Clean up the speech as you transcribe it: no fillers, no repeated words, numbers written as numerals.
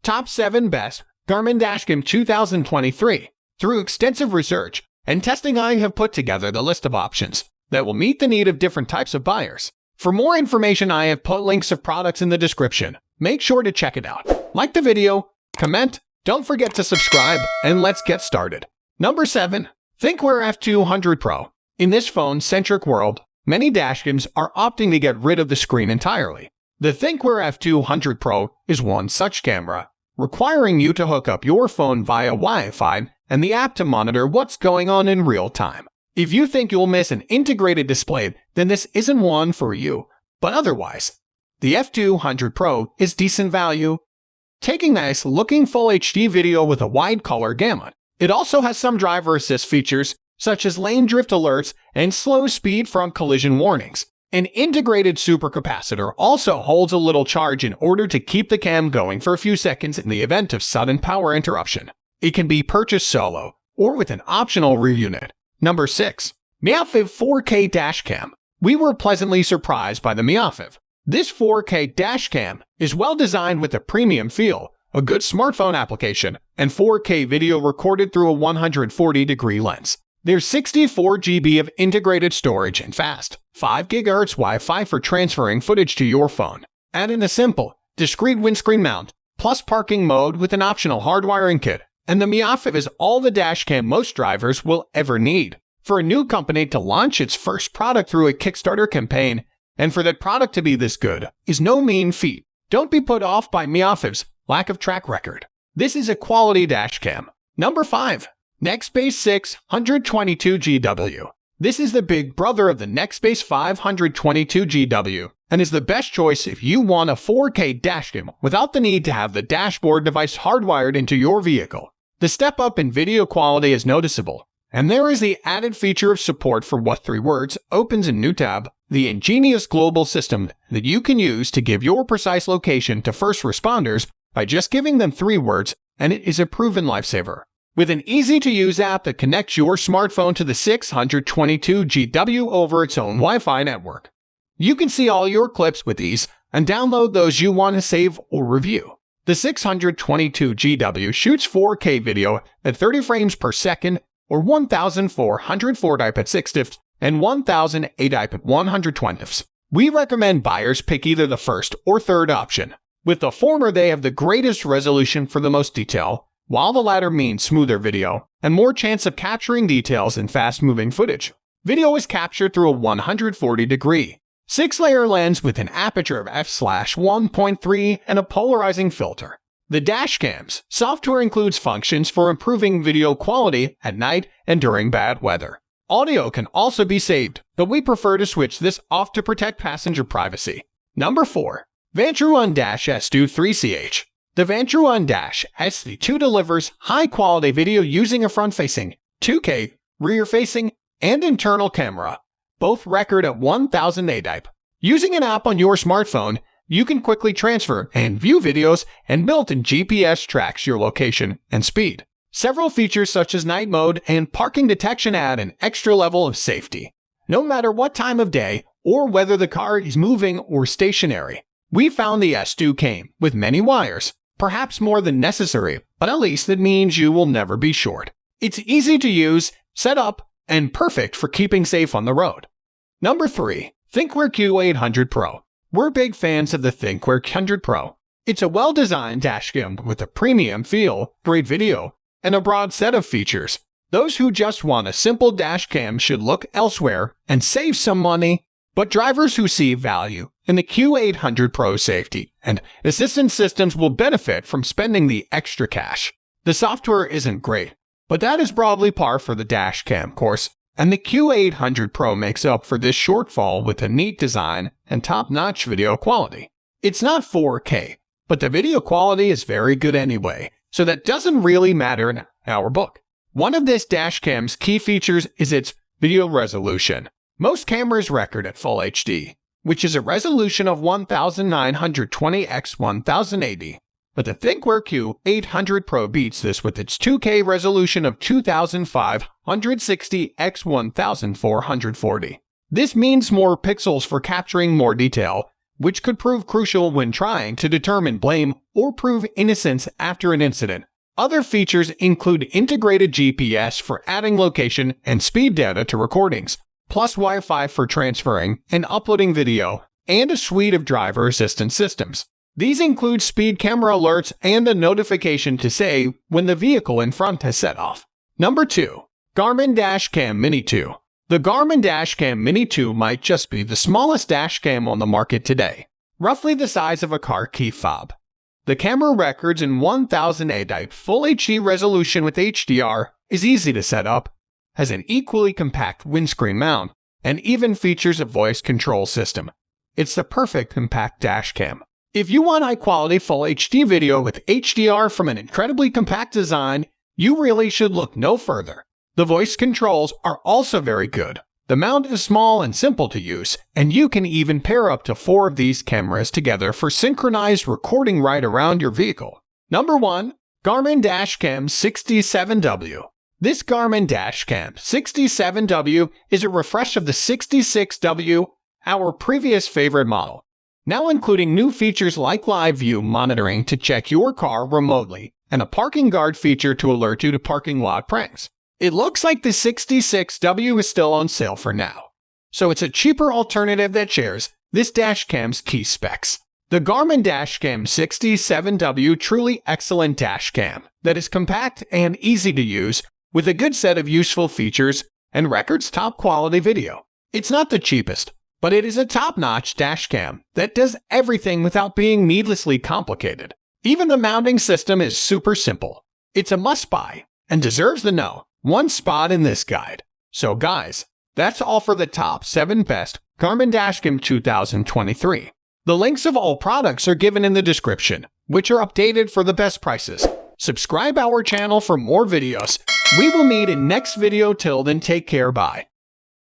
Top 7 Best Garmin Dashcam 2023. Through extensive research and testing, I have put together the list of options that will meet the need of different types of buyers. For more information, I have put links of products in the description. Make sure to check it out. Like the video, comment, don't forget to subscribe, and let's get started. Number 7. Thinkware F200 Pro. In this phone-centric world, many dashcams are opting to get rid of the screen entirely. The Thinkware F200 Pro is one such camera, requiring you to hook up your phone via Wi-Fi and the app to monitor what's going on in real time. If you think you'll miss an integrated display, then this isn't one for you. But otherwise, the F200 Pro is decent value, taking nice-looking Full HD video with a wide color gamut. It also has some driver assist features, such as lane drift alerts and slow speed front collision warnings. An integrated supercapacitor also holds a little charge in order to keep the cam going for a few seconds in the event of sudden power interruption. It can be purchased solo or with an optional rear unit. Number 6. Myofit 4K Dashcam. We were pleasantly surprised by the Myofit. This 4K Dashcam is well designed with a premium feel, a good smartphone application, and 4K video recorded through a 140-degree lens. There's 64 GB of integrated storage and fast 5 GHz Wi-Fi for transferring footage to your phone. Add in a simple, discrete windscreen mount, plus parking mode with an optional hardwiring kit, and the Myofit is all the dashcam most drivers will ever need. For a new company to launch its first product through a Kickstarter campaign, and for that product to be this good, is no mean feat. Don't be put off by Myofit's lack of track record. This is a quality dashcam. Number 5. Nextbase 622GW. This is the big brother of the Nextbase 522GW and is the best choice if you want a 4K dashcam without the need to have the dashboard device hardwired into your vehicle. The step up in video quality is noticeable, and there is the added feature of support for what 3 words opens a new tab, the ingenious global system that you can use to give your precise location to first responders by just giving them 3 words, and it is a proven lifesaver. With an easy-to-use app that connects your smartphone to the 622GW over its own Wi-Fi network. You can see all your clips with ease and download those you want to save or review. The 622GW shoots 4K video at 30 frames per second or 1440 at 60 fps and 1080 at 120 fps. We recommend buyers pick either the first or third option. With the former, they have the greatest resolution for the most detail, while the latter means smoother video and more chance of capturing details in fast-moving footage. Video is captured through a 140-degree, 6-layer lens with an aperture of f/1.3 and a polarizing filter. The dashcam's software includes functions for improving video quality at night and during bad weather. Audio can also be saved, but we prefer to switch this off to protect passenger privacy. Number 4. One Dash SC2 3CH. The One Dash SC2 delivers high-quality video using a front-facing, 2K, rear-facing, and internal camera, both record at 1080p. Using an app on your smartphone, you can quickly transfer and view videos, and built-in GPS tracks your location and speed. Several features such as night mode and parking detection add an extra level of safety, no matter what time of day or whether the car is moving or stationary. We found the S2 came with many wires, perhaps more than necessary, but at least that means you will never be short. It's easy to use, set up, and perfect for keeping safe on the road. Number 3. Thinkware Q800 Pro. We're big fans of the Thinkware Q800 Pro. It's a well-designed dashcam with a premium feel, great video, and a broad set of features. Those who just want a simple dashcam should look elsewhere and save some money, but drivers who see value in the Q800 Pro safety and assistance systems will benefit from spending the extra cash. The software isn't great, but that is broadly par for the dashcam course, and the Q800 Pro makes up for this shortfall with a neat design and top-notch video quality. It's not 4K, but the video quality is very good anyway, so that doesn't really matter in our book. One of this dashcam's key features is its video resolution. Most cameras record at Full HD, which is a resolution of 1920 x 1080, but the Thinkware Q800 Pro beats this with its 2K resolution of 2560 x 1440. This means more pixels for capturing more detail, which could prove crucial when trying to determine blame or prove innocence after an incident. Other features include integrated GPS for adding location and speed data to recordings, plus Wi-Fi for transferring and uploading video, and a suite of driver assistance systems. These include speed camera alerts and a notification to say when the vehicle in front has set off. Number 2. Garmin Dashcam Mini 2. The Garmin Dashcam Mini 2 might just be the smallest dashcam on the market today, roughly the size of a car key fob. The camera records in 1080p Full HD resolution with HDR, is easy to set up, has an equally compact windscreen mount, and even features a voice control system. It's the perfect compact dashcam. If you want high-quality Full HD video with HDR from an incredibly compact design, you really should look no further. The voice controls are also very good. The mount is small and simple to use, and you can even pair up to 4 of these cameras together for synchronized recording right around your vehicle. Number 1. Garmin Dashcam 67W. This Garmin Dashcam 67W is a refresh of the 66W, our previous favorite model, now including new features like live view monitoring to check your car remotely and a parking guard feature to alert you to parking lot pranks. It looks like the 66W is still on sale for now, so it's a cheaper alternative that shares this dashcam's key specs. The Garmin Dashcam 67W truly excellent dashcam that is compact and easy to use with a good set of useful features and records top quality video. It's not the cheapest, but it is a top-notch dashcam that does everything without being needlessly complicated. Even the mounting system is super simple. It's a must-buy and deserves the #1 spot in this guide. So guys, that's all for the top 7 best Garmin Dashcam 2023. The links of all products are given in the description, which are updated for the best prices. Subscribe our channel for more videos. We will meet in next video. Till then, take care, bye.